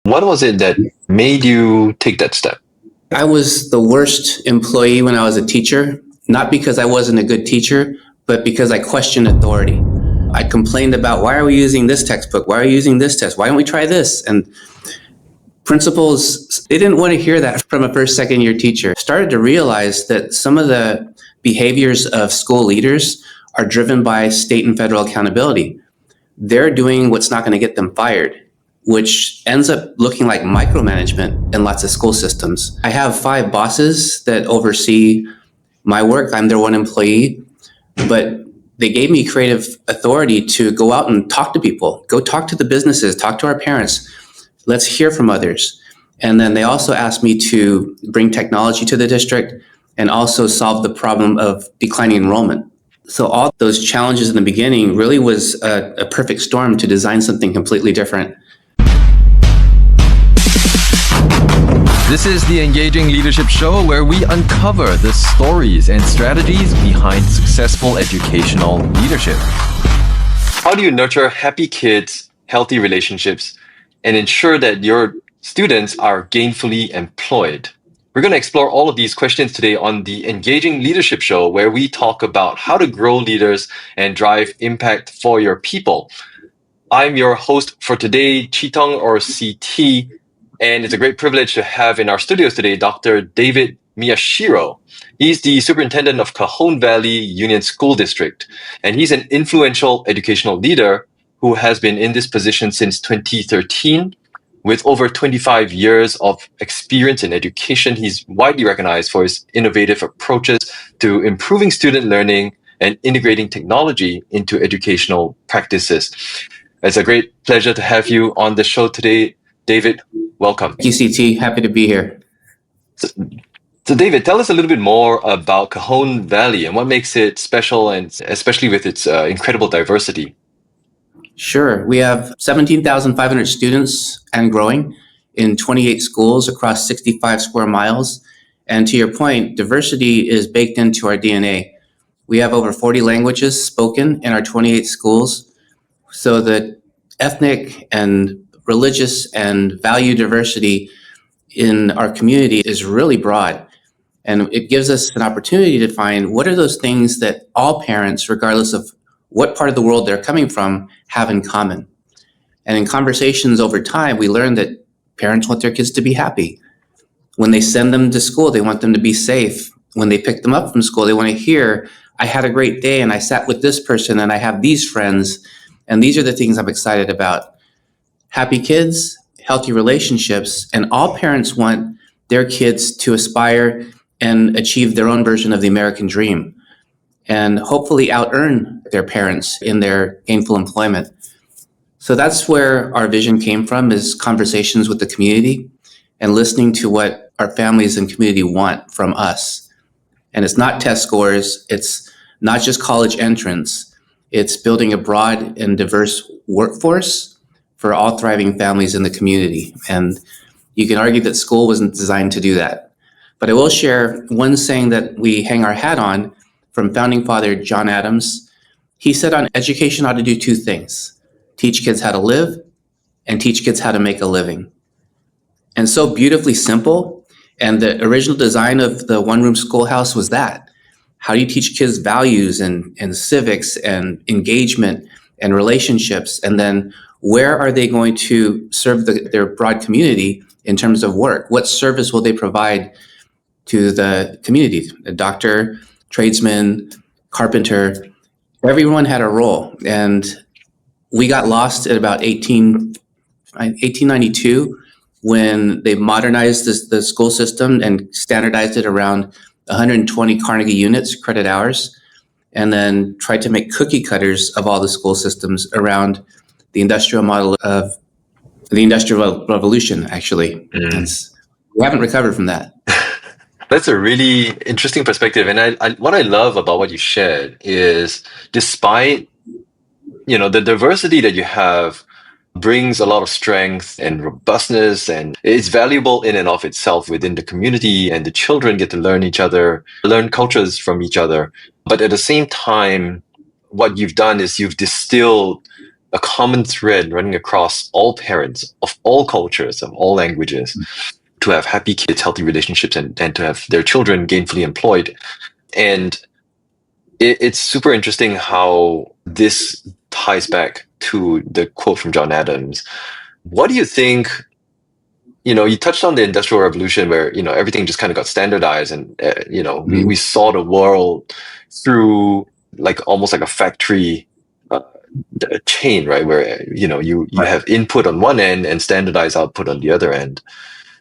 What was it that made you take that step? I was the worst employee when I was a teacher, not because I wasn't a good teacher, but because I questioned authority. I complained about, why are we using this textbook? Why are we using this test? Why don't we try this? And principals, they didn't want to hear that from a first, second year teacher. Started to realize that some of the behaviors of school leaders are driven by state and federal accountability. They're doing what's not going to get them fired, which ends up looking like micromanagement in lots of school systems. I have 5 bosses that oversee my work. I'm their one employee, but they gave me creative authority to go out and talk to people, go talk to the businesses, talk to our parents. Let's hear from others. And then they also asked me to bring technology to the district and also solve the problem of declining enrollment. So all those challenges in the beginning really was a perfect storm to design something completely different. This is the Engaging Leadership Show, where we uncover the stories and strategies behind successful educational leadership. How do you nurture happy kids, healthy relationships, and ensure that your students are gainfully employed? We're going to explore all of these questions today on the Engaging Leadership Show, where we talk about how to grow leaders and drive impact for your people. I'm your host for today, Chitong or CT, and it's a great privilege to have in our studios today Dr. David Miyashiro. He's the Superintendent of Cajon Valley Union School District, and he's an influential educational leader who has been in this position since 2013. With over 25 years of experience in education, he's widely recognized for his innovative approaches to improving student learning and integrating technology into educational practices. It's a great pleasure to have you on the show today, David. Welcome. Thank you, CT. Happy to be here. So David, tell us a little bit more about Cajon Valley and what makes it special, and especially with its incredible diversity. Sure. We have 17,500 students and growing in 28 schools across 65 square miles. And to your point, diversity is baked into our DNA. We have over 40 languages spoken in our 28 schools. So the ethnic and religious and value diversity in our community is really broad. And it gives us an opportunity to find what are those things that all parents, regardless of what part of the world they're coming from, have in common. And in conversations over time, we learn that parents want their kids to be happy. When they send them to school, they want them to be safe. When they pick them up from school, they want to hear, I had a great day and I sat with this person and I have these friends. And these are the things I'm excited about. Happy kids, healthy relationships, and all parents want their kids to aspire and achieve their own version of the American dream, and hopefully out-earn their parents in their gainful employment. So that's where our vision came from, is conversations with the community and listening to what our families and community want from us. And it's not test scores, it's not just college entrance, it's building a broad and diverse workforce for all thriving families in the community. And you can argue that school wasn't designed to do that. But I will share one saying that we hang our hat on from founding father John Adams. He said on education ought to do 2 things: teach kids how to live and teach kids how to make a living. And so beautifully simple. And the original design of the one-room schoolhouse was that. How do you teach kids values and civics and engagement and relationships? And then where are they going to serve their broad community in terms of work? What service will they provide to the community? A doctor, tradesman, carpenter, everyone had a role. And we got lost at about 1892 when they modernized the school system and standardized it around 120 Carnegie units, credit hours, and then tried to make cookie cutters of all the school systems around the industrial model of the Industrial Revolution, actually. We haven't recovered from that. That's a really interesting perspective. And what I love about what you shared is, despite, the diversity that you have brings a lot of strength and robustness, and it's valuable in and of itself within the community, and the children get to learn each other, learn cultures from each other. But at the same time, what you've done is you've distilled a common thread running across all parents of all cultures, of all languages, to have happy kids, healthy relationships, and to have their children gainfully employed. And it's super interesting how this ties back to the quote from John Adams. What do you think? You touched on the Industrial Revolution where, everything just kind of got standardized and, we saw the world through almost like a factory chain, right? Where, you have input on one end and standardized output on the other end.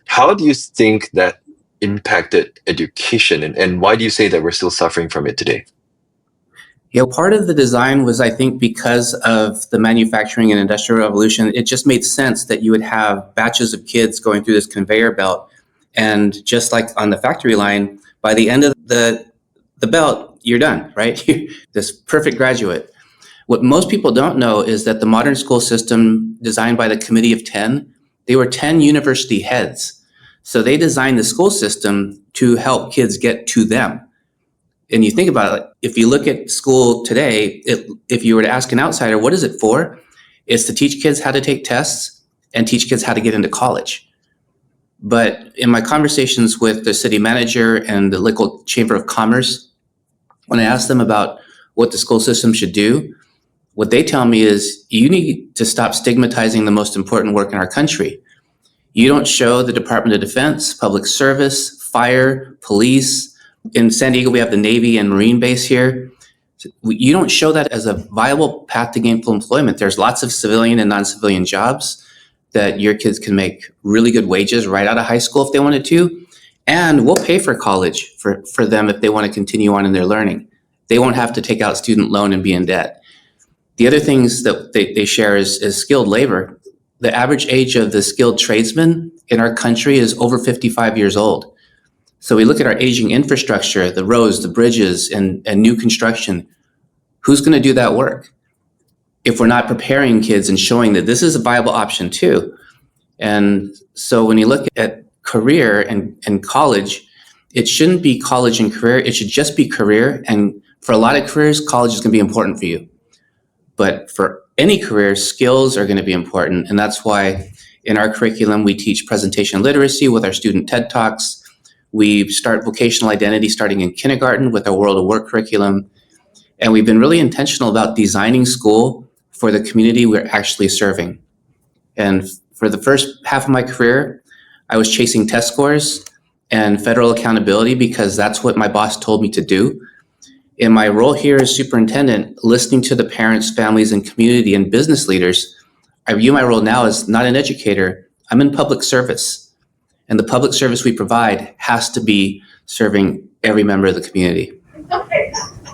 How do you think that impacted education, and why do you say that we're still suffering from it today? Yeah, part of the design was, I think, because of the manufacturing and industrial revolution, it just made sense that you would have batches of kids going through this conveyor belt. And just like on the factory line, by the end of the belt, you're done, right? This perfect graduate. What most people don't know is that the modern school system designed by the Committee of 10, they were 10 university heads. So they designed the school system to help kids get to them. And you think about it, if you look at school today, if you were to ask an outsider, what is it for? It's to teach kids how to take tests and teach kids how to get into college. But in my conversations with the city manager and the local chamber of commerce, when I ask them about what the school system should do, what they tell me is you need to stop stigmatizing the most important work in our country. You don't show the Department of Defense, public service, fire, police. In San Diego, we have the Navy and Marine base here. You don't show that as a viable path to gainful employment. There's lots of civilian and non-civilian jobs that your kids can make really good wages right out of high school if they wanted to. And we'll pay for college for them if they want to continue on in their learning. They won't have to take out student loan and be in debt. The other things that they share is skilled labor. The average age of the skilled tradesman in our country is over 55 years old. So we look at our aging infrastructure, the roads, the bridges, and new construction. Who's going to do that work if we're not preparing kids and showing that this is a viable option too? And so when you look at career and college, it shouldn't be college and career. It should just be career. And for a lot of careers, college is going to be important for you. But for any career, skills are going to be important. And that's why in our curriculum, we teach presentation literacy with our student TED Talks. We start vocational identity starting in kindergarten with our World of Work curriculum. And we've been really intentional about designing school for the community we're actually serving. And for the first half of my career, I was chasing test scores and federal accountability because that's what my boss told me to do. In my role here as superintendent, listening to the parents, families, and community and business leaders, I view my role now as not an educator. I'm in public service. And the public service we provide has to be serving every member of the community.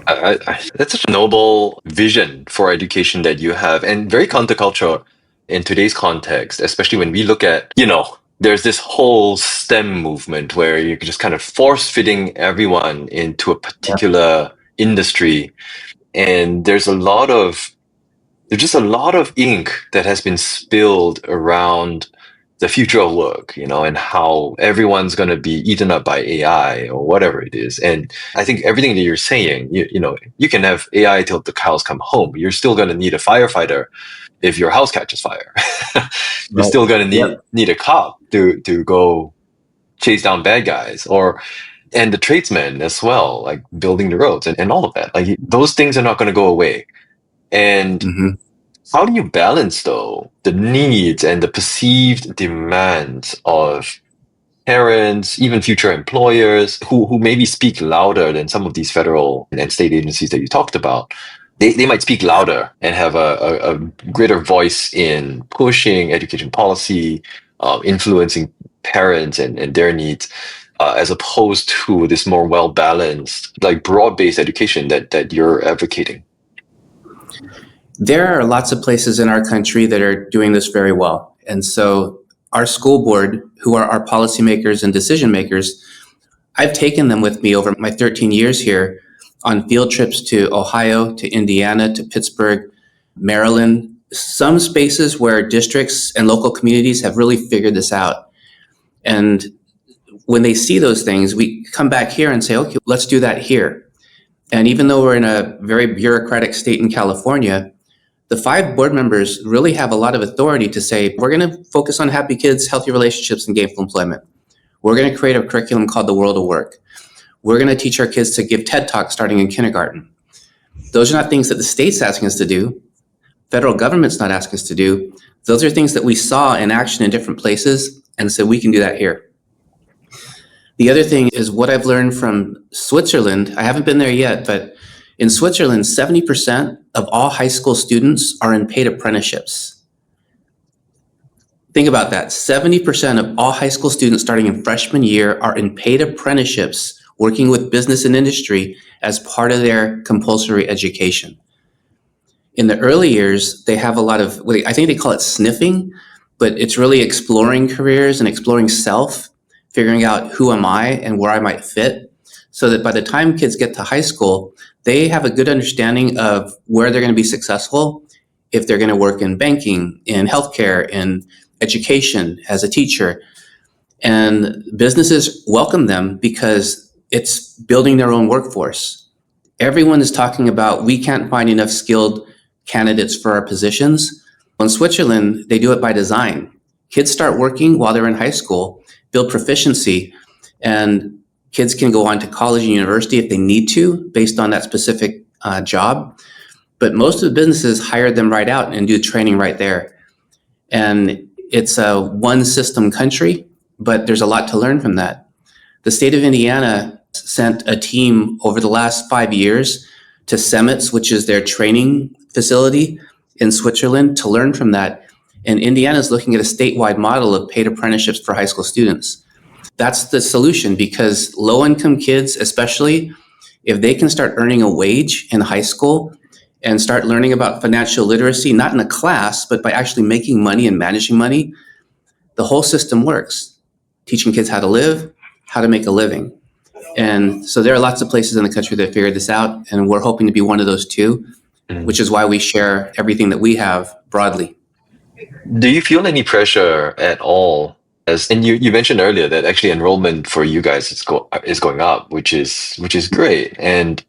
That's such a noble vision for education that you have, and very countercultural in today's context, especially when we look at, there's this whole STEM movement where you're just kind of force-fitting everyone into a particular industry. And there's just a lot of ink that has been spilled around the future of work, and how everyone's going to be eaten up by AI or whatever it is. And I think everything that you're saying, you can have AI till the cows come home. You're still going to need a firefighter if your house catches fire. You're still going to need a cop to go chase down bad guys, and the tradesmen as well, like building the roads and all of that. Like those things are not going to go away. And how do you balance, though, the needs and the perceived demands of parents, even future employers, who maybe speak louder than some of these federal and state agencies that you talked about? They might speak louder and have a greater voice in pushing education policy, influencing parents and their needs, as opposed to this more well-balanced, like broad-based education that you're advocating. There are lots of places in our country that are doing this very well. And so our school board, who are our policymakers and decision makers, I've taken them with me over my 13 years here on field trips to Ohio, to Indiana, to Pittsburgh, Maryland, some spaces where districts and local communities have really figured this out. And when they see those things, we come back here and say, okay, let's do that here. And even though we're in a very bureaucratic state in California, The 5 board members really have a lot of authority to say, we're going to focus on happy kids, healthy relationships, and gainful employment. We're going to create a curriculum called the World of Work. We're going to teach our kids to give TED Talks starting in kindergarten. Those are not things that the state's asking us to do. Federal government's not asking us to do. Those are things that we saw in action in different places and said we can do that here. The other thing is what I've learned from Switzerland. I haven't been there yet, but in Switzerland, 70% of all high school students are in paid apprenticeships. Think about that. 70% of all high school students starting in freshman year are in paid apprenticeships working with business and industry as part of their compulsory education. In the early years, they have a lot of, I think they call it sniffing, but it's really exploring careers and exploring self, figuring out who am I and where I might fit, so that by the time kids get to high school, they have a good understanding of where they're going to be successful, if they're going to work in banking, in healthcare, in education, as a teacher. And businesses welcome them because it's building their own workforce. Everyone is talking about, we can't find enough skilled candidates for our positions. In Switzerland, they do it by design. Kids start working while they're in high school, build proficiency, and kids can go on to college and university if they need to, based on that specific job. But most of the businesses hire them right out and do training right there. And it's a one system country, but there's a lot to learn from that. The state of Indiana sent a team over the last 5 years to Semitz, which is their training facility in Switzerland, to learn from that. And Indiana is looking at a statewide model of paid apprenticeships for high school students. That's the solution, because low-income kids, especially, if they can start earning a wage in high school and start learning about financial literacy, not in a class, but by actually making money and managing money, the whole system works. Teaching kids how to live, how to make a living. And so there are lots of places in the country that figured this out, and we're hoping to be one of those too, which is why we share everything that we have broadly. Do you feel any pressure at all? And you mentioned earlier that actually enrollment for you guys is going up, which is great, and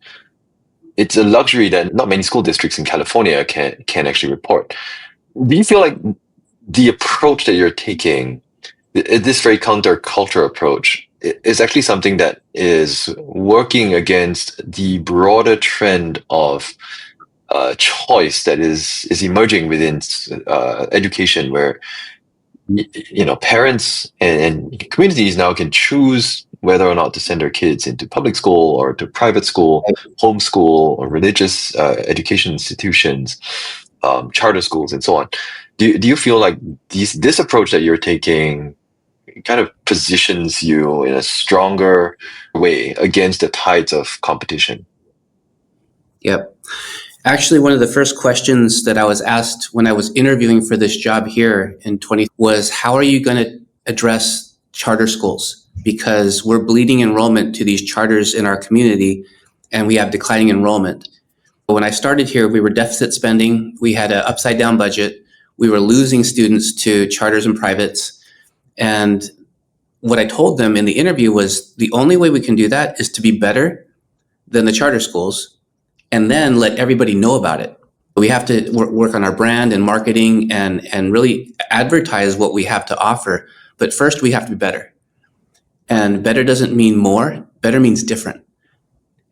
it's a luxury that not many school districts in California can actually report. Do you feel like the approach that you're taking, this very counterculture approach, is actually something that is working against the broader trend of choice that is emerging within education, where parents and communities now can choose whether or not to send their kids into public school or to private school, homeschool, or religious education institutions, charter schools, and so on. Do you feel like this approach that you're taking kind of positions you in a stronger way against the tides of competition? Yep. Actually, one of the first questions that I was asked when I was interviewing for this job here in 20 was, how are you going to address charter schools? Because we're bleeding enrollment to these charters in our community, and we have declining enrollment. When I started here, we were deficit spending. We had an upside down budget. We were losing students to charters and privates. And what I told them in the interview was, the only way we can do that is to be better than the charter schools, and then let everybody know about it. We have to work on our brand and marketing and really advertise what we have to offer. But first, we have to be better. And better doesn't mean more. Better means different.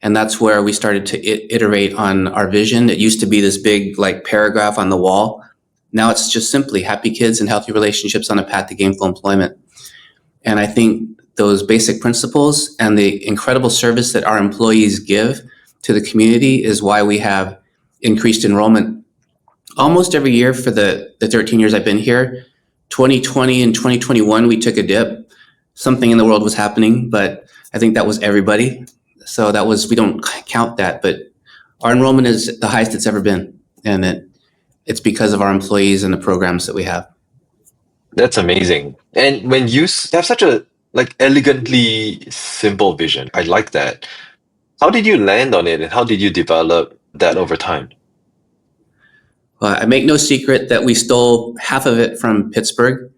And that's where we started to iterate on our vision. It used to be this big paragraph on the wall. Now it's just simply happy kids and healthy relationships on a path to gainful employment. And I think those basic principles and the incredible service that our employees give to the community is why we have increased enrollment almost every year for the 13 years I've been here. 2020 and 2021, we took a dip. Something in the world was happening, but I think that was everybody. So we don't count that, but our enrollment is the highest it's ever been. And it's because of our employees and the programs that we have. That's amazing. And when you have such a elegantly simple vision, I like that. How did you land on it, and how did you develop that over time? Well, I make no secret that we stole half of it from Pittsburgh.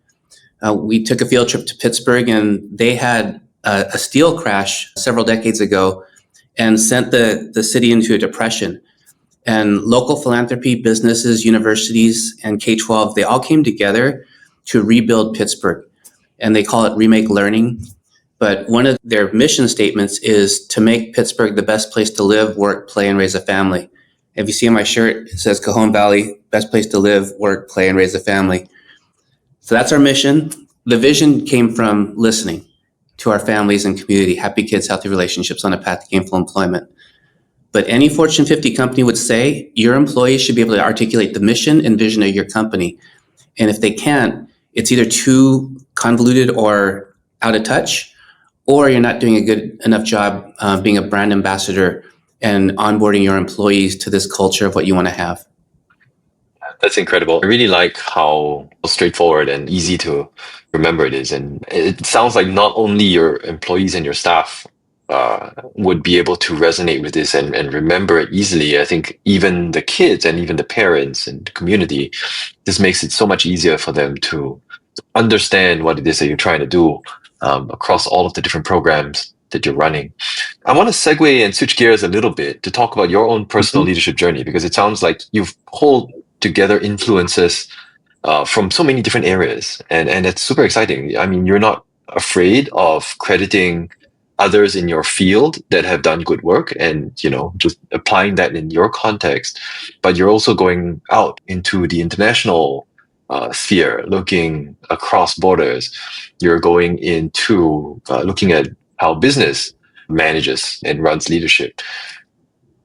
We took a field trip to Pittsburgh, and they had a steel crash several decades ago and sent the city into a depression. And local philanthropy, businesses, universities, and K-12, they all came together to rebuild Pittsburgh. And they call it Remake Learning. But one of their mission statements is to make Pittsburgh the best place to live, work, play, and raise a family. If you see on my shirt, it says Cajon Valley, best place to live, work, play, and raise a family. So that's our mission. The vision came from listening to our families and community, happy kids, healthy relationships on a path to gainful employment. But any Fortune 50 company would say your employees should be able to articulate the mission and vision of your company. And if they can't, it's either too convoluted or out of touch, or you're not doing a good enough job being a brand ambassador and onboarding your employees to this culture of what you want to have. That's incredible. I really like how straightforward and easy to remember it is. And it sounds like not only your employees and your staff would be able to resonate with this and remember it easily. I think even the kids and even the parents and the community, this makes it so much easier for them to understand what it is that you're trying to do across all of the different programs that you're running. I want to segue and switch gears a little bit to talk about your own personal leadership journey, because it sounds like you've pulled together influences from so many different areas, and it's super exciting. I mean, you're not afraid of crediting others in your field that have done good work and, just applying that in your context, but you're also going out into the international sphere, looking across borders. You're going into looking at how business manages and runs leadership.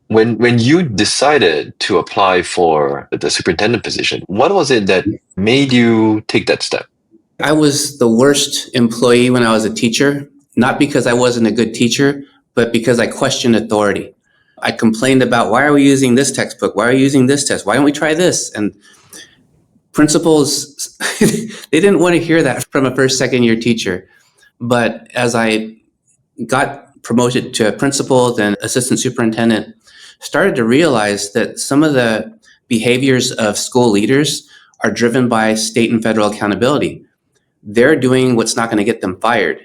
When you decided to apply for the superintendent position, what was it that made you take that step? I was the worst employee when I was a teacher, not because I wasn't a good teacher, but because I questioned authority. I complained about, why are we using this textbook? Why are we using this test? Why don't we try this? And principals, they didn't want to hear that from a first, second year teacher. But as I got promoted to principal, then assistant superintendent, started to realize that some of the behaviors of school leaders are driven by state and federal accountability. They're doing what's not going to get them fired,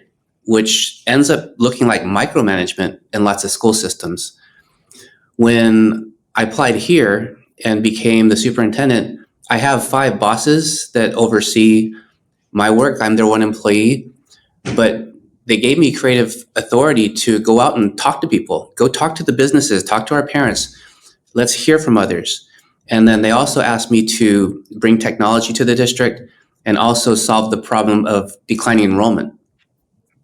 which ends up looking like micromanagement in lots of school systems. When I applied here and became the superintendent, I have 5 bosses that oversee my work. I'm their one employee, but they gave me creative authority to go out and talk to people, go talk to the businesses, talk to our parents. Let's hear from others. And then they also asked me to bring technology to the district and also solve the problem of declining enrollment.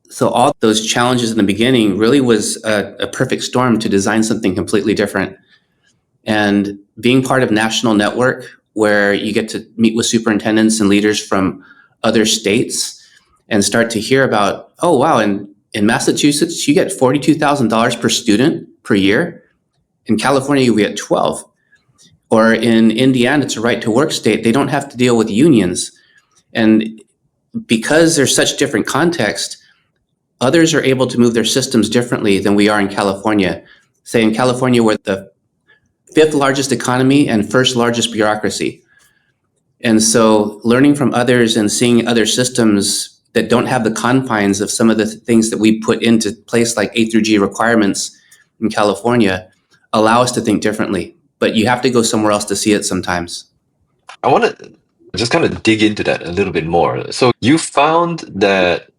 So all those challenges in the beginning really was a perfect storm to design something completely different. And being part of national network where you get to meet with superintendents and leaders from other states and start to hear about, oh, wow, in Massachusetts, you get $42,000 per student per year. In California, you get 12. Or in Indiana, it's a right to work state. They don't have to deal with unions. And because there's such different context, others are able to move their systems differently than we are in California. Say in California, we're the 5th largest economy and 1st largest bureaucracy. And so learning from others and seeing other systems that don't have the confines of some of the things that we put into place, like A through G requirements in California, allow us to think differently. But you have to go somewhere else to see it sometimes. I want to just kind of dig into that a little bit more. So you found that,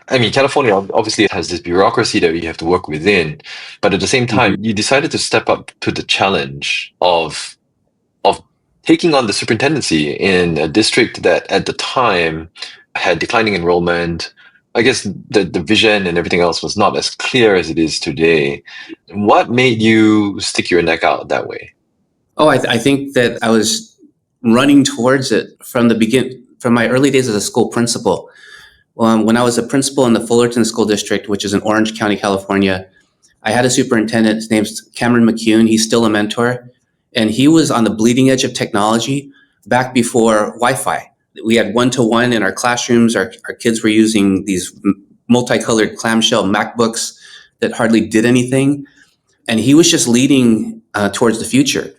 I mean, California obviously has this bureaucracy that you have to work within, but at the same time, you decided to step up to the challenge of taking on the superintendency in a district that at the time had declining enrollment. I guess the vision and everything else was not as clear as it is today. What made you stick your neck out that way? Oh, I think that I was running towards it from the beginning, from my early days as a school principal. When I was a principal in the Fullerton School District, which is in Orange County, California, I had a superintendent. His name's Cameron McCune. He's still a mentor. And he was on the bleeding edge of technology back before Wi-Fi. We had one-to-one in our classrooms. Our kids were using these multicolored clamshell MacBooks that hardly did anything. And he was just leading towards the future.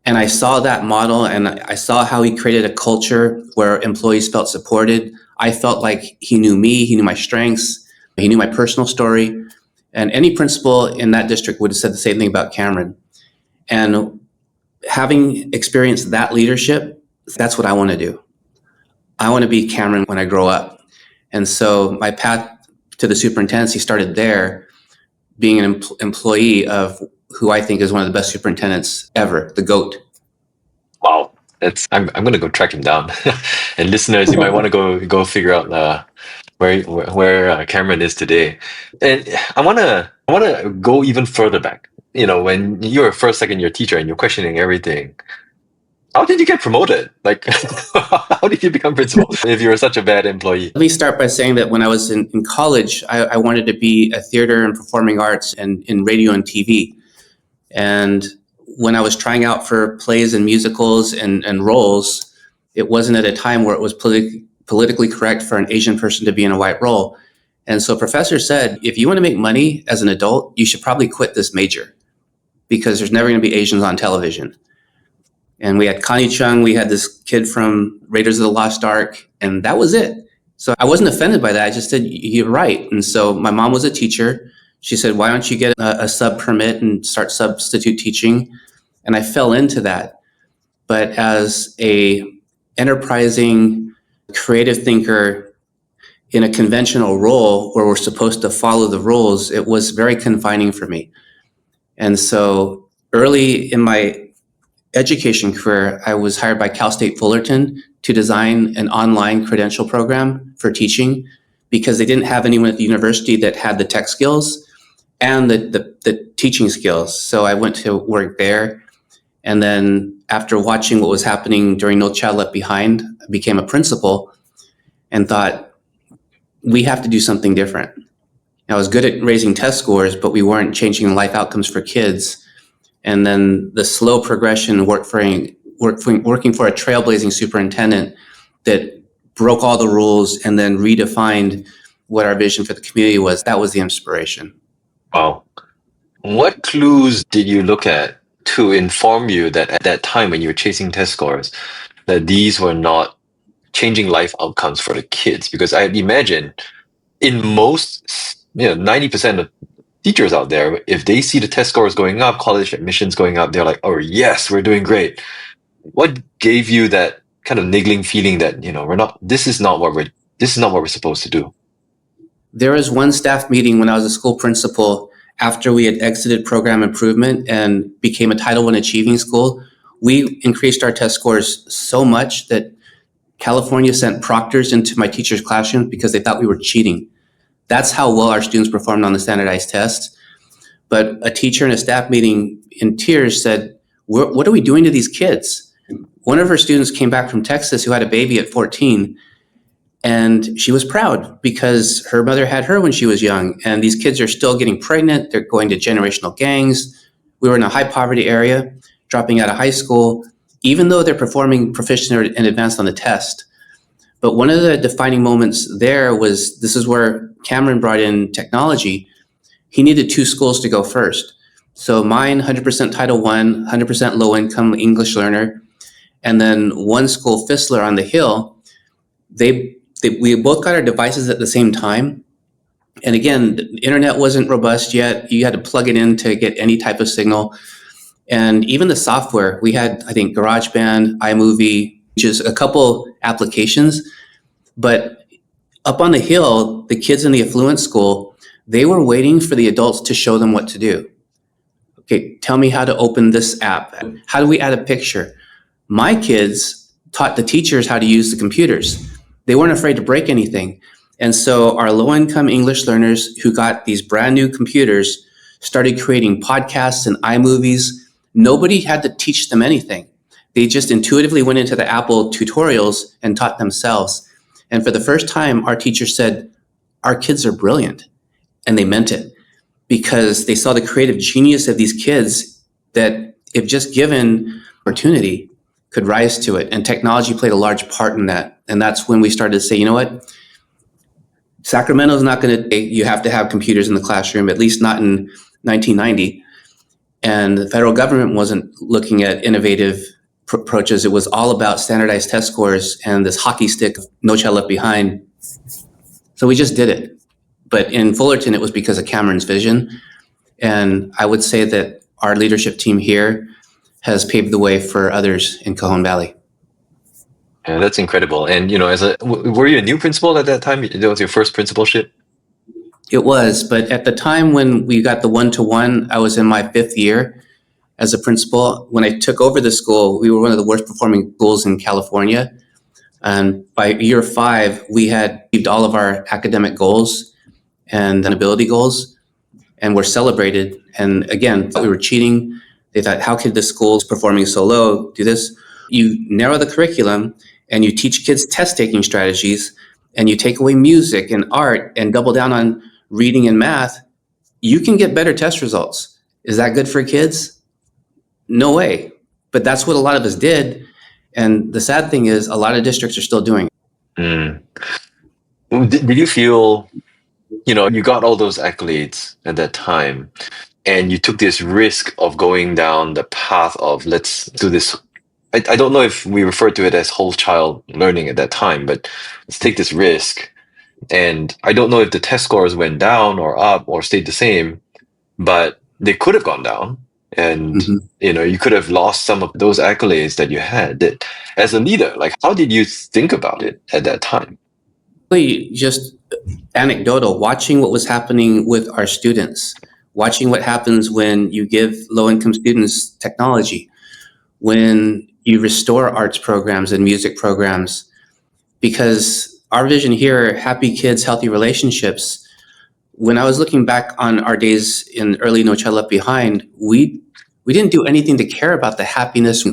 And I saw that model, and I saw how he created a culture where employees felt supported. I felt like he knew me, he knew my strengths, he knew my personal story. And any principal in that district would have said the same thing about Cameron. And having experienced that leadership, that's what I want to do. I want to be Cameron when I grow up. And so my path to the superintendency started there, being an employee of who I think is one of the best superintendents ever, the GOAT. Wow, I'm gonna go track him down. And listeners, you might want to go figure out where Cameron is today. And I wanna go even further back. When you're a first, second year teacher and you're questioning everything, how did you get promoted? Like, how did you become principal if you were such a bad employee? Let me start by saying that when I was in college, I wanted to be a theater and performing arts and in radio and TV. And when I was trying out for plays and musicals and roles, it wasn't at a time where it was politically correct for an Asian person to be in a white role. And so a professor said, if you want to make money as an adult, you should probably quit this major because there's never going to be Asians on television. And we had Connie Chung, we had this kid from Raiders of the Lost Ark, and that was it. So I wasn't offended by that. I just said, you're right. And so my mom was a teacher. She said, why don't you get a sub permit and start substitute teaching? And I fell into that. But as a enterprising, creative thinker in a conventional role where we're supposed to follow the rules, it was very confining for me. And so early in my education career, I was hired by Cal State Fullerton to design an online credential program for teaching because they didn't have anyone at the university that had the tech skills and the teaching skills. So I went to work there. And then after watching what was happening during No Child Left Behind, I became a principal and thought, we have to do something different. I was good at raising test scores, but we weren't changing life outcomes for kids. And then the slow progression working for a trailblazing superintendent that broke all the rules and then redefined what our vision for the community was. That was the inspiration. Wow. What clues did you look at to inform you that at that time when you were chasing test scores, that these were not changing life outcomes for the kids? Because I imagine in most, 90% of teachers out there, if they see the test scores going up, college admissions going up, they're like, oh yes, we're doing great. What gave you that kind of niggling feeling that, this is not what we're supposed to do? There was one staff meeting when I was a school principal after we had exited program improvement and became a Title I achieving school. We increased our test scores so much that California sent proctors into my teachers' classrooms because they thought we were cheating. That's how well our students performed on the standardized tests. But a teacher in a staff meeting in tears said, what are we doing to these kids? One of her students came back from Texas who had a baby at 14, and she was proud because her mother had her when she was young. And these kids are still getting pregnant. They're going to generational gangs. We were in a high poverty area, dropping out of high school, even though they're performing proficient and advanced on the test. But one of the defining moments there was, this is where Cameron brought in technology. He needed two schools to go first. So mine, 100% Title I, 100% low-income English learner, and then one school, Fissler on the Hill. We both got our devices at the same time. And again, the internet wasn't robust yet. You had to plug it in to get any type of signal. And even the software, we had, I think, GarageBand, iMovie, just a couple applications. But up on the Hill, the kids in the affluent school, they were waiting for the adults to show them what to do. Okay, tell me how to open this app. How do we add a picture? My kids taught the teachers how to use the computers. They weren't afraid to break anything. And so our low-income English learners who got these brand new computers started creating podcasts and iMovies. Nobody had to teach them anything. They just intuitively went into the Apple tutorials and taught themselves. And for the first time, our teachers said, our kids are brilliant. And they meant it because they saw the creative genius of these kids that, if just given opportunity, could rise to it. And technology played a large part in that. And that's when we started to say, you know what? Sacramento's not going to, you have to have computers in the classroom, at least not in 1990. And the federal government wasn't looking at innovative approaches. It was all about standardized test scores and this hockey stick of No Child Left Behind. So we just did it. But in Fullerton, it was because of Cameron's vision. And I would say that our leadership team here has paved the way for others in Cajon Valley. Yeah, that's incredible. And were you a new principal at that time? That was your first principalship? It was, but at the time when we got the one-to-one, I was in my 5th year as a principal. When I took over the school, we were one of the worst performing schools in California. And by year 5, we had achieved all of our academic goals and ability goals, and were celebrated. And again, thought we were cheating. They thought, how could the school's performing so low do this? You narrow the curriculum and you teach kids test-taking strategies, and you take away music and art and double down on reading and math, you can get better test results. Is that good for kids? No way. But that's what a lot of us did. And the sad thing is, a lot of districts are still doing it. Mm. Did you feel, you got all those accolades at that time, and you took this risk of going down the path of, let's do this. I don't know if we referred to it as whole child learning at that time, but let's take this risk. And I don't know if the test scores went down or up or stayed the same, but they could have gone down. And, you could have lost some of those accolades that you had. That, as a leader, like, how did you think about it at that time? Really just anecdotal, watching what was happening with our students, watching what happens when you give low-income students technology, when you restore arts programs and music programs. Because our vision here, happy kids, healthy relationships, when I was looking back on our days in early No Child Left Behind, we didn't do anything to care about the happiness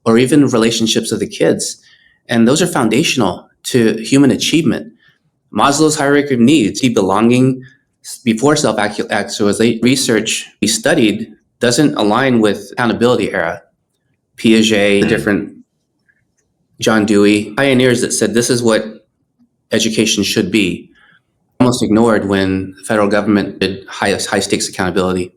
or even relationships of the kids. And those are foundational to human achievement. Maslow's hierarchy of needs, belonging before self-actualization, research we studied doesn't align with accountability era. Piaget, different John Dewey, pioneers that said this is what education should be, almost ignored when the federal government did high stakes accountability.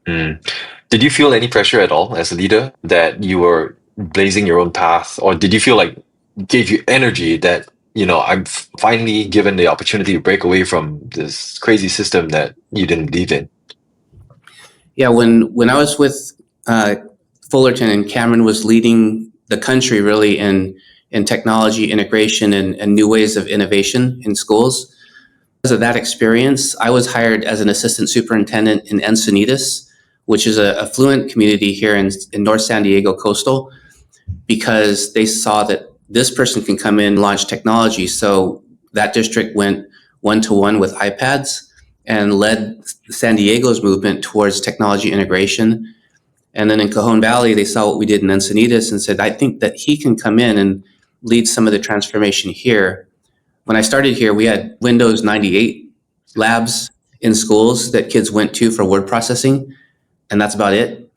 Did you feel any pressure at all as a leader that you were blazing your own path, or did you feel like it gave you energy that, I'm finally given the opportunity to break away from this crazy system that you didn't believe in? Yeah, when I was with Fullerton, and Cameron was leading the country really in technology integration and new ways of innovation in schools. Because of that experience, I was hired as an assistant superintendent in Encinitas, which is a affluent community here in North San Diego coastal, because they saw that this person can come in and launch technology. So that district went one-to-one with iPads and led San Diego's movement towards technology integration. And then in Cajon Valley, they saw what we did in Encinitas and said, I think that he can come in and lead some of the transformation here. When I started here, we had Windows 98 labs in schools that kids went to for word processing, and that's about it.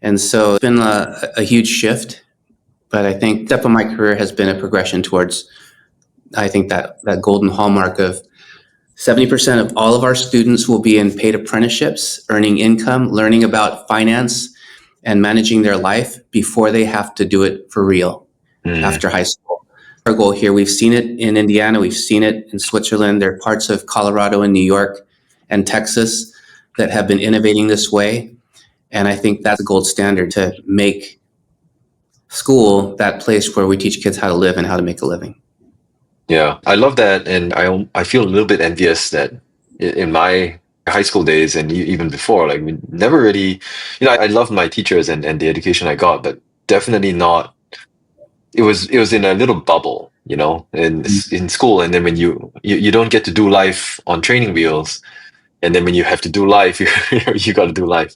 And so it's been a huge shift, but I think step of my career has been a progression towards, I think, that golden hallmark of 70% of all of our students will be in paid apprenticeships, earning income, learning about finance, and managing their life before they have to do it for real after high school. Our goal here, we've seen it in Indiana, we've seen it in Switzerland. There are parts of Colorado and New York and Texas that have been innovating this way. And I think that's a gold standard to make school that place where we teach kids how to live and how to make a living. Yeah, I love that. And I feel a little bit envious that in my high school days and even before, like, we never really, I loved my teachers and the education I got, but definitely not. It was in a little bubble, in school. And then when you don't get to do life on training wheels, and then when you have to do life, you got to do life.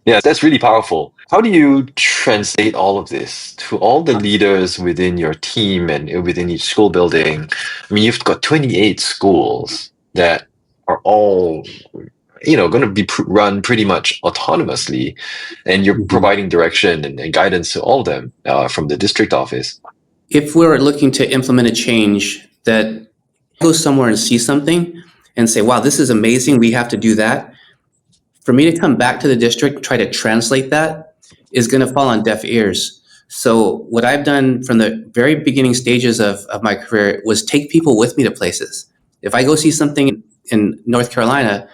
Yeah, that's really powerful. How do you translate all of this to all the leaders within your team and within each school building? I mean, you've got 28 schools that are all, going to be run pretty much autonomously, and you're providing direction and guidance to all of them from the district office. If we're looking to implement a change, that go somewhere and see something and say, wow, this is amazing, we have to do that. For me to come back to the district, try to translate that, is going to fall on deaf ears. So what I've done from the very beginning stages of my career was take people with me to places. If I go see something in North Carolina,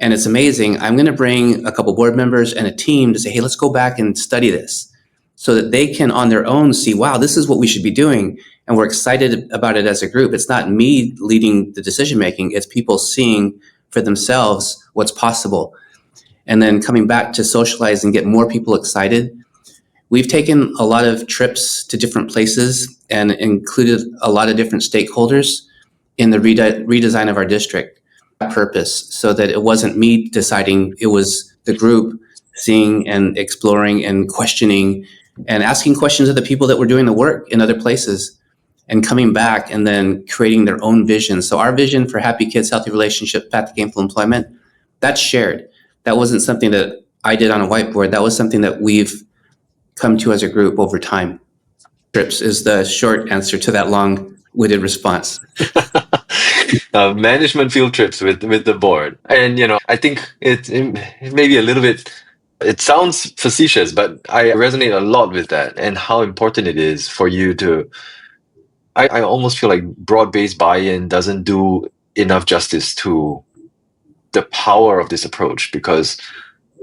And it's amazing. I'm going to bring a couple board members and a team to say, hey, let's go back and study this so that they can on their own see, wow, this is what we should be doing. And we're excited about it as a group. It's not me leading the decision making. It's people seeing for themselves what's possible. And then coming back to socialize and get more people excited. We've taken a lot of trips to different places and included a lot of different stakeholders in the redesign of our district purpose, so that it wasn't me deciding, it was the group seeing and exploring and questioning and asking questions of the people that were doing the work in other places and coming back and then creating their own vision. So our vision for Happy Kids, Healthy Relationship, Path to Gainful Employment, that's shared. That wasn't something that I did on a whiteboard. That was something that we've come to as a group over time. Trips is the short answer to that long-winded response. Management field trips with the board. And I think it may be a little bit, it sounds facetious, but I resonate a lot with that and how important it is for you to, I almost feel like broad-based buy-in doesn't do enough justice to the power of this approach, because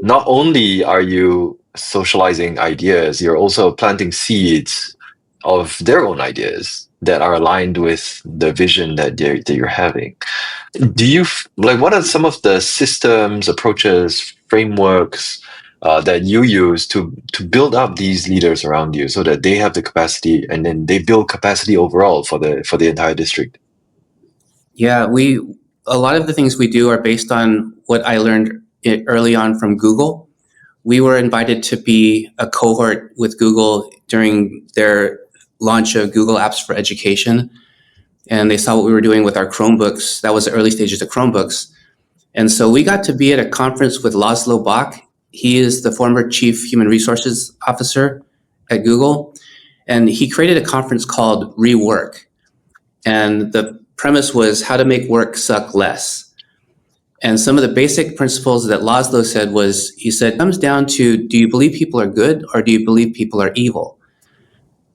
not only are you socializing ideas, you're also planting seeds of their own ideas that are aligned with the vision that you're having. Do you what are some of the systems, approaches, frameworks that you use to build up these leaders around you so that they have the capacity, and then they build capacity overall for the entire district? Yeah, a lot of the things we do are based on what I learned early on from Google. We were invited to be a cohort with Google during their launch of Google Apps for Education. And they saw what we were doing with our Chromebooks. That was the early stages of Chromebooks. And so we got to be at a conference with Laszlo Bock. He is the former Chief Human Resources Officer at Google. And he created a conference called Rework. And the premise was how to make work suck less. And some of the basic principles that Laszlo said was, he said, it comes down to, do you believe people are good or do you believe people are evil?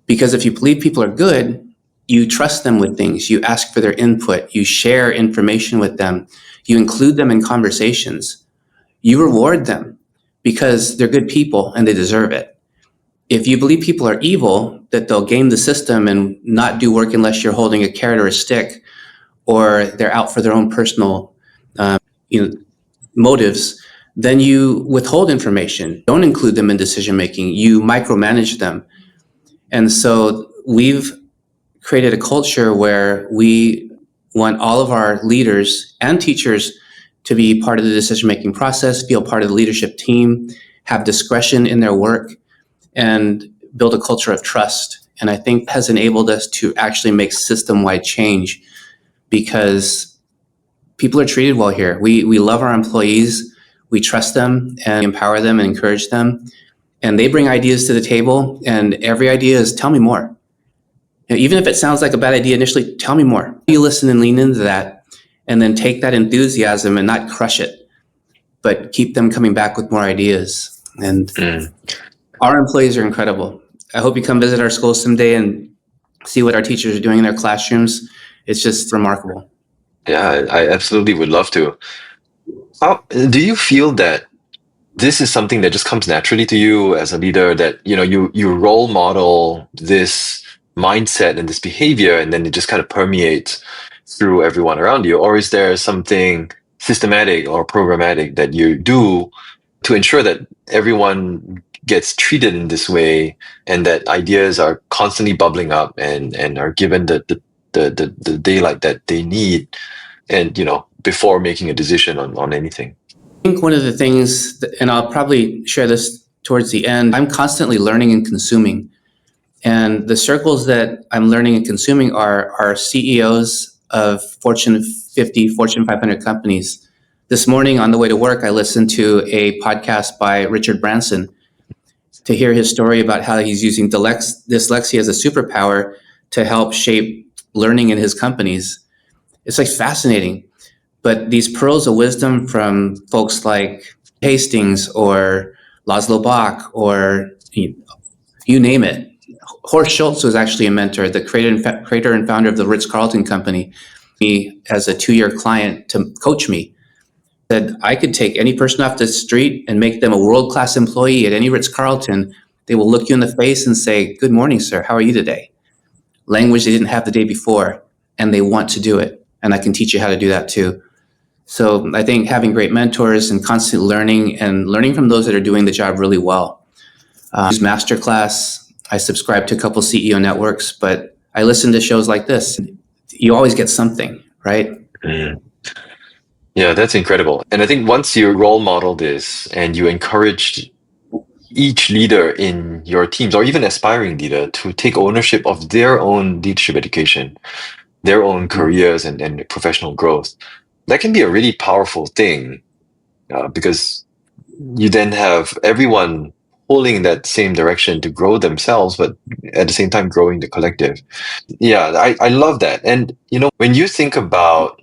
Because if you believe people are good, you trust them with things, you ask for their input, you share information with them, you include them in conversations, you reward them because they're good people and they deserve it. If you believe people are evil, that they'll game the system and not do work unless you're holding a carrot or a stick, or they're out for their own personal motives, then you withhold information, don't include them in decision making, you micromanage them. And so we've created a culture where we want all of our leaders and teachers to be part of the decision-making process, feel part of the leadership team, have discretion in their work, and build a culture of trust. And I think has enabled us to actually make system-wide change, because people are treated well here. We love our employees, we trust them and empower them and encourage them. And they bring ideas to the table, and every idea is, tell me more. Even if it sounds like a bad idea initially, tell me more. You listen and lean into that, and then take that enthusiasm and not crush it, but keep them coming back with more ideas. And our employees are incredible. I hope you come visit our schools someday and see what our teachers are doing in their classrooms. It's just remarkable. Yeah, I absolutely would love to. How do you feel that this is something that just comes naturally to you as a leader, that you role model this mindset and this behavior, and then it just kind of permeates through everyone around you? Or is there something systematic or programmatic that you do to ensure that everyone gets treated in this way, and that ideas are constantly bubbling up and are given the daylight that they need, and before making a decision on anything? I think one of the things, and I'll probably share this towards the end, I'm constantly learning and consuming. And the circles that I'm learning and consuming are CEOs of Fortune 50, Fortune 500 companies. This morning on the way to work, I listened to a podcast by Richard Branson to hear his story about how he's using dyslexia as a superpower to help shape learning in his companies. It's fascinating. But these pearls of wisdom from folks like Hastings or Laszlo Bock, or you name it. Horst Schultz was actually a mentor, the creator and founder of the Ritz-Carlton Company, me as a 2-year client to coach me. Said I could take any person off the street and make them a world-class employee at any Ritz-Carlton. They will look you in the face and say, "Good morning, sir. How are you today?" Language they didn't have the day before, and they want to do it. And I can teach you how to do that too. So I think having great mentors and constant learning and learning from those that are doing the job really well. Use Masterclass. I subscribe to a couple CEO networks, but I listen to shows like this. You always get something, right? Mm. Yeah, that's incredible. And I think once you role model this and you encourage each leader in your teams or even aspiring leader to take ownership of their own leadership education, their own careers and professional growth, that can be a really powerful thing because you then have everyone pulling in that same direction to grow themselves, but at the same time growing the collective. Yeah, I love that. And, when you think about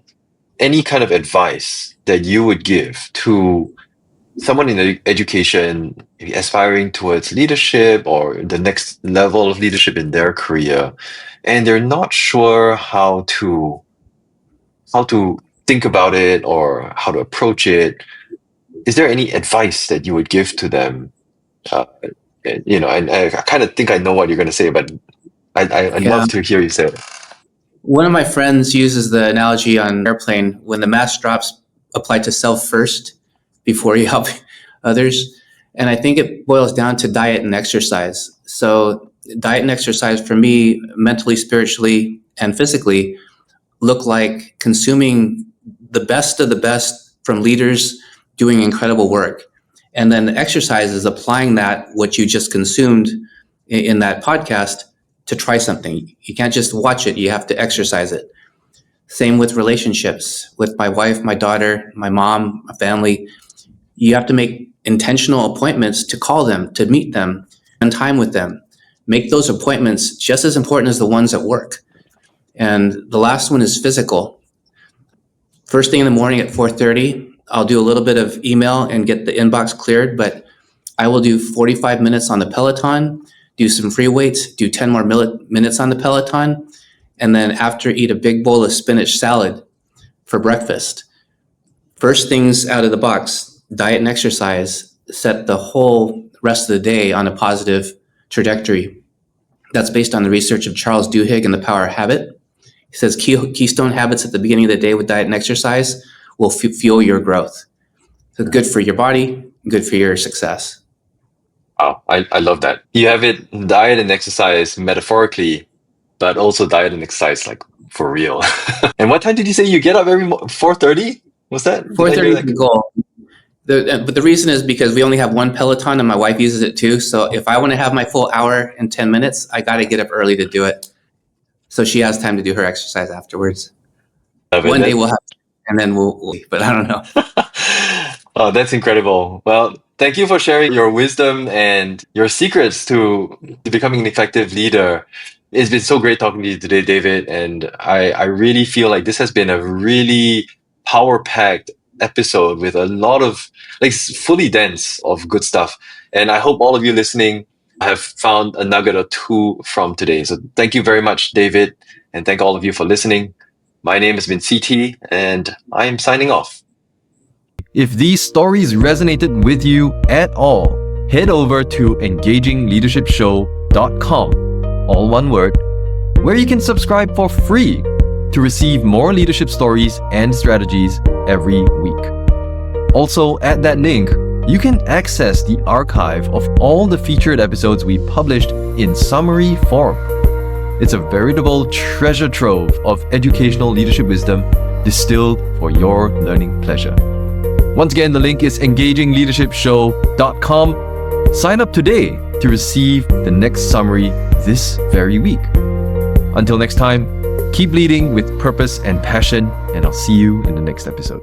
any kind of advice that you would give to someone in education aspiring towards leadership or the next level of leadership in their career, and they're not sure how to think about it or how to approach it, is there any advice that you would give to them? And I kind of think I know what you're going to say, but I'd Yeah. love to hear you say it. One of my friends uses the analogy on an airplane when the mask drops, apply to self first before you help others. And I think it boils down to diet and exercise. So diet and exercise for me, mentally, spiritually, and physically, look like consuming the best of the best from leaders doing incredible work. And then the exercise is applying that, what you just consumed in that podcast, to try something. You can't just watch it, you have to exercise it. Same with relationships, with my wife, my daughter, my mom, my family. You have to make intentional appointments to call them, to meet them, spend time with them. Make those appointments just as important as the ones at work. And the last one is physical. First thing in the morning at 4:30, I'll do a little bit of email and get the inbox cleared, but I will do 45 minutes on the Peloton, do some free weights, do 10 more minutes on the Peloton, and then after eat a big bowl of spinach salad for breakfast. First things out of the box, diet and exercise, set the whole rest of the day on a positive trajectory. That's based on the research of Charles Duhigg and the Power of Habit. He says keystone habits at the beginning of the day with diet and exercise will fuel your growth. So good for your body, good for your success. Wow, I love that. You have it diet and exercise metaphorically, but also diet and exercise like for real. And what time did you say you get up every 4:30? Was that 4:30 is the goal. But the reason is because we only have one Peloton and my wife uses it too. So if I want to have my full hour and 10 minutes, I got to get up early to do it. So she has time to do her exercise afterwards. One day we'll have, and then we'll but I don't know. Oh, that's incredible. Well, thank you for sharing your wisdom and your secrets to becoming an effective leader. It's been so great talking to you today, David. And I really feel like this has been a really power-packed episode with a lot of, like, fully dense of good stuff. And I hope all of you listening have found a nugget or two from today. So thank you very much, David. And thank all of you for listening. My name has been CT, and I am signing off. If these stories resonated with you at all, head over to engagingleadershipshow.com, all one word, where you can subscribe for free to receive more leadership stories and strategies every week. Also, at that link, you can access the archive of all the featured episodes we published in summary form. It's a veritable treasure trove of educational leadership wisdom distilled for your learning pleasure. Once again, the link is engagingleadershipshow.com. Sign up today to receive the next summary this very week. Until next time, keep leading with purpose and passion, and I'll see you in the next episode.